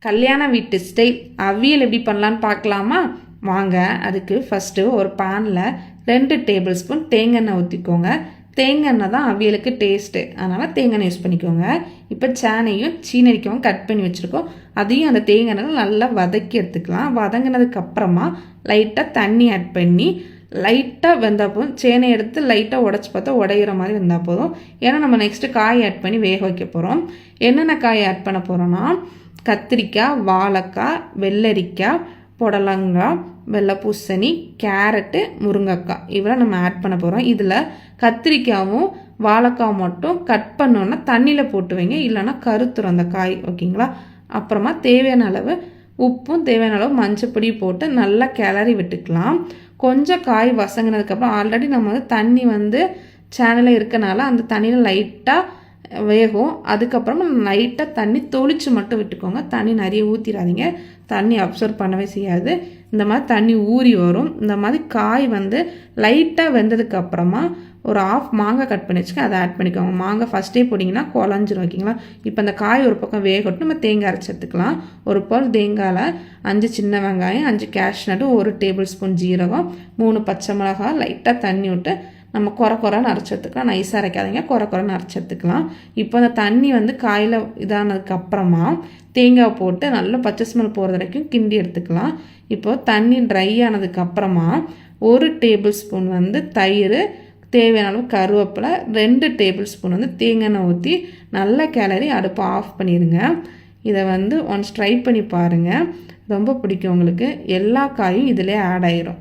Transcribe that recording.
கல்யாண வீட்டு ஸ்டைல் அவியல் எப்படி பண்ணலான்னு பார்க்கலாமா? வாங்க. அதுக்கு ஃபஸ்ட்டு ஒரு பேனில் 2 டேபிள் ஸ்பூன் தேங்காய் எண்ணெய் ஊற்றிக்கோங்க. தேங்காய் எண்ணெய் தான் அவியலுக்கு டேஸ்ட்டு, அதனால் தேங்காய் எண்ணெய் யூஸ் பண்ணிக்கோங்க. இப்போ சேனையும் சீனரிக்காவும் கட் பண்ணி வச்சுருக்கோம். அதையும் அந்த தேங்காய் எண்ணெய் நல்லா வதக்கி எடுத்துக்கலாம். வதங்கினதுக்கப்புறமா லைட்டாக தண்ணி ஆட் பண்ணி லைட்டாக வெந்தால் போதும். சேனை எடுத்து லைட்டாக உடச்சி பார்த்தா உடையிற மாதிரி வந்தால் போதும். ஏன்னா நம்ம நெக்ஸ்ட்டு காய் ஆட் பண்ணி வேக வைக்க போகிறோம். என்னென்ன காய் ஆட் பண்ண போகிறோன்னா கத்திரிக்காய், வாழைக்காய், வெள்ளரிக்காய், புடலங்காய், வெள்ளை பூசணி, கேரட்டு, முருங்கைக்காய் இவெல்லாம் நம்ம ஆட் பண்ண போகிறோம். இதில் கத்திரிக்காயும் வாழைக்காய் மட்டும் கட் பண்ணோன்னா தண்ணியில் போட்டு வைங்க, இல்லைன்னா கருத்துரும் அந்த காய். ஓகேங்களா? அப்புறமா தேவையான அளவு உப்பும் தேவையான அளவு மஞ்சப்பொடி போட்டு நல்லா கிளறி விட்டுக்கலாம். கொஞ்சம் காய் வசங்கினதுக்கப்புறம் ஆல்ரெடி நம்ம தண்ணி சேனலில் இருக்கனால அந்த தண்ணியில் லைட்டாக வேகும். அதுக்கப்புறமா லைட்டாக தண்ணி தொளிச்சு மட்டும் விட்டுக்கோங்க. தண்ணி நிறைய ஊற்றிடாதீங்க, தண்ணி அப்சர்வ் பண்ணவே செய்யாது. இந்த மாதிரி தண்ணி ஊறி வரும். இந்த மாதிரி காய் லைட்டாக வெந்ததுக்கப்புறமா ஒரு ஆஃப் மாங்காய் கட் பண்ணி வச்சுக்க, அதை ஆட் பண்ணிக்கோங்க. மாங்காய் ஃபஸ்ட்டே போட்டிங்கன்னா குழஞ்சிரும். ஓகேங்களா? இப்போ அந்த காய் ஒரு பக்கம் வேகட்டும், நம்ம தேங்காய் அரைச்சி எடுத்துக்கலாம். ஒரு பல் தேங்காயில் 5 சின்ன வெங்காயம், 5 கேஷ்நட்டு, 1 டேபிள் ஸ்பூன் ஜீரகம், 3 பச்சை மிளகாய், லைட்டாக தண்ணி விட்டு நம்ம குறைன்னு அரைச்சி எடுத்துக்கலாம். நைஸாக அரைக்காதீங்க, குறைன்னு அரைச்சி எடுத்துக்கலாம். இப்போ அந்த தண்ணி காயில் இதானதுக்கப்புறமா தேங்காய் போட்டு நல்லா பச்சை ஸ்மெல் போகிறது வரைக்கும் கிண்டி எடுத்துக்கலாம். இப்போது தண்ணி ட்ரை ஆனதுக்கப்புறமா 1 டேபிள் ஸ்பூன் தயிர், தேவையான அளவு கருவேப்பிலை, 2 டேபிள் ஸ்பூன் தேங்காய் எண்ணெய் ஊற்றி நல்லா கிளறி அடுப்பை ஆஃப் பண்ணிடுங்க. இதை ஒன்ஸ் ட்ரை பண்ணி பாருங்கள், ரொம்ப பிடிக்கும் உங்களுக்கு. எல்லா காயும் இதிலே ஆட் ஆயிரும்.